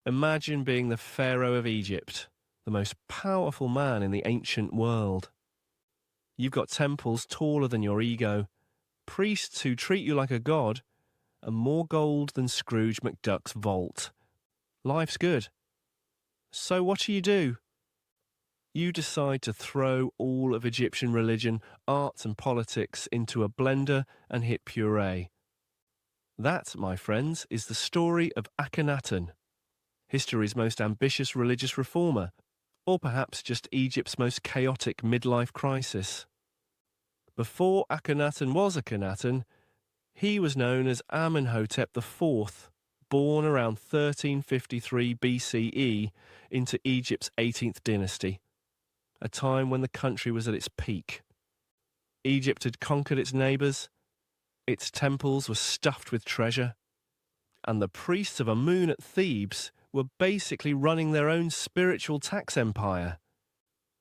Imagine being the pharaoh of Egypt, the most powerful man in the ancient world. You've got temples taller than your ego, priests who treat you like a god, and more gold than Scrooge McDuck's vault. Life's good. So what do? You decide to throw all of Egyptian religion, art and politics into a blender and hit puree. That, my friends, is the story of Akhenaten, history's most ambitious religious reformer, or perhaps just Egypt's most chaotic midlife crisis. Before Akhenaten was Akhenaten, he was known as Amenhotep IV, born around 1353 BCE into Egypt's 18th dynasty, a time when the country was at its peak. Egypt had conquered its neighbours, its temples were stuffed with treasure, and the priests of Amun at Thebes were basically running their own spiritual tax empire.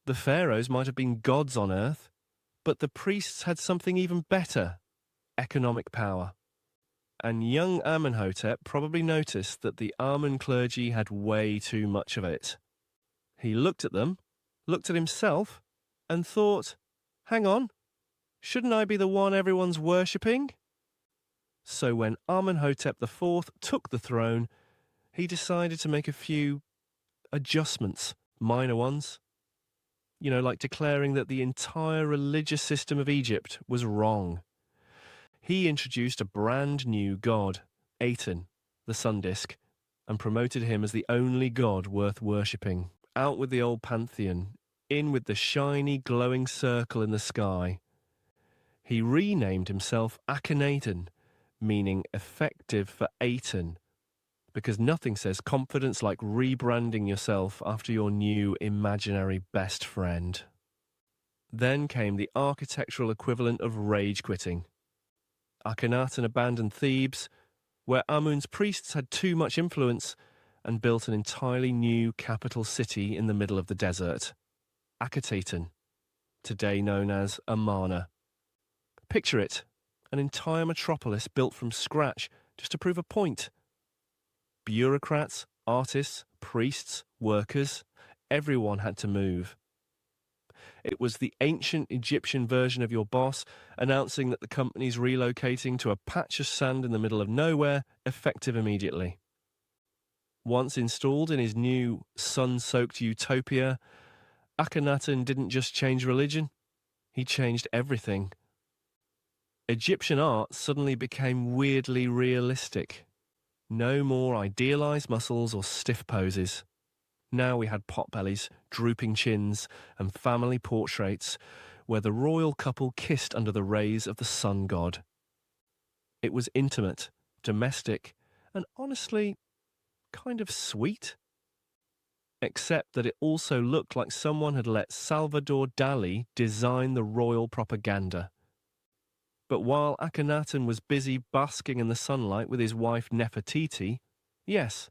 The pharaohs might have been gods on earth, but the priests had something even better: economic power. And young Amenhotep probably noticed that the Amun clergy had way too much of it. He looked at them, looked at himself, and thought, hang on, shouldn't I be the one everyone's worshipping? So when Amenhotep IV took the throne, he decided to make a few adjustments, minor ones. Like declaring that the entire religious system of Egypt was wrong. He introduced a brand new god, Aten, the sun disk, and promoted him as the only god worth worshipping. Out with the old pantheon, in with the shiny, glowing circle in the sky. He renamed himself Akhenaten, meaning effective for Aten, because nothing says confidence like rebranding yourself after your new imaginary best friend. Then came the architectural equivalent of rage quitting. Akhenaten abandoned Thebes, where Amun's priests had too much influence, and built an entirely new capital city in the middle of the desert, Akhetaten, today known as Amarna. Picture it, an entire metropolis built from scratch just to prove a point. Bureaucrats, artists, priests, workers, everyone had to move. It was the ancient Egyptian version of your boss announcing that the company's relocating to a patch of sand in the middle of nowhere, effective immediately. Once installed in his new sun-soaked utopia, Akhenaten didn't just change religion, he changed everything. Egyptian art suddenly became weirdly realistic. No more idealized muscles or stiff poses. Now we had potbellies, drooping chins, and family portraits where the royal couple kissed under the rays of the sun god. It was intimate, domestic, and honestly, kind of sweet. Except that it also looked like someone had let Salvador Dali design the royal propaganda. But while Akhenaten was busy basking in the sunlight with his wife Nefertiti, yes,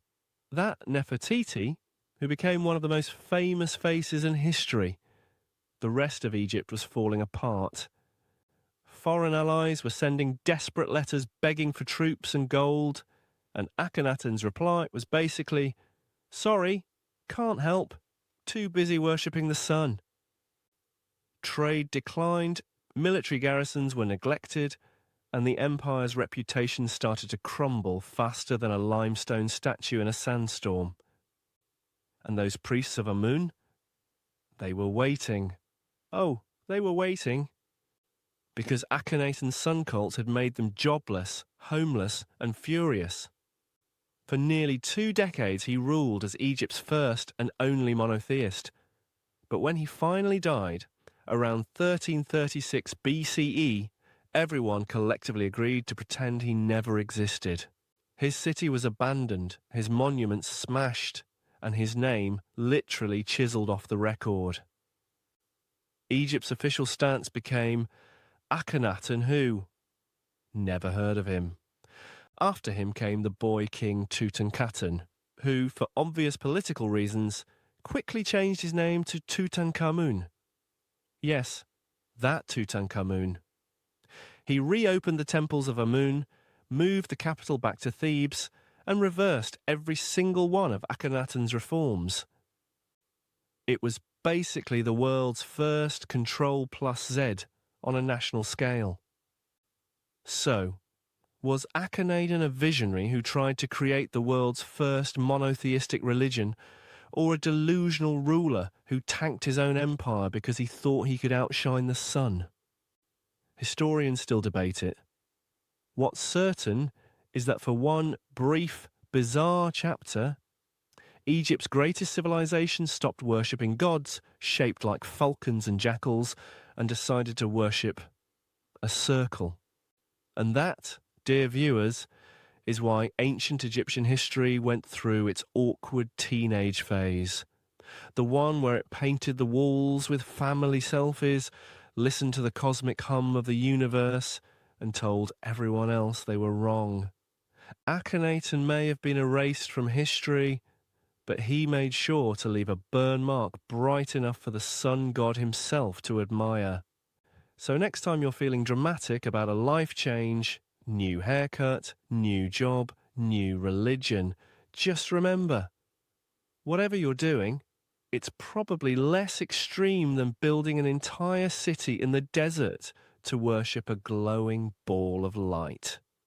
that Nefertiti, who became one of the most famous faces in history, the rest of Egypt was falling apart. Foreign allies were sending desperate letters begging for troops and gold, and Akhenaten's reply was basically, sorry, can't help, too busy worshipping the sun. Trade declined, military garrisons were neglected, and the empire's reputation started to crumble faster than a limestone statue in a sandstorm. And those priests of Amun? They were waiting. Oh, they were waiting. Because Akhenaten's sun cult had made them jobless, homeless, and furious. For nearly 2 decades he ruled as Egypt's first and only monotheist. But when he finally died, around 1336 BCE, everyone collectively agreed to pretend he never existed. His city was abandoned, his monuments smashed, and his name literally chiselled off the record. Egypt's official stance became, Akhenaten who? Never heard of him. After him came the boy king Tutankhaten, who, for obvious political reasons, quickly changed his name to Tutankhamun. Yes, that Tutankhamun. He reopened the temples of Amun, moved the capital back to Thebes, and reversed every single one of Akhenaten's reforms. It was basically the world's first Control+Z on a national scale. So, was Akhenaten a visionary who tried to create the world's first monotheistic religion, or a delusional ruler who tanked his own empire because he thought he could outshine the sun? Historians still debate it. What's certain is that for one brief, bizarre chapter, Egypt's greatest civilization stopped worshipping gods shaped like falcons and jackals and decided to worship a circle. And that, dear viewers, is why ancient Egyptian history went through its awkward teenage phase. The one where it painted the walls with family selfies, listened to the cosmic hum of the universe, and told everyone else they were wrong. Akhenaten may have been erased from history, but he made sure to leave a burn mark bright enough for the sun god himself to admire. So next time you're feeling dramatic about a life change, new haircut, new job, new religion, just remember, whatever you're doing, it's probably less extreme than building an entire city in the desert to worship a glowing ball of light.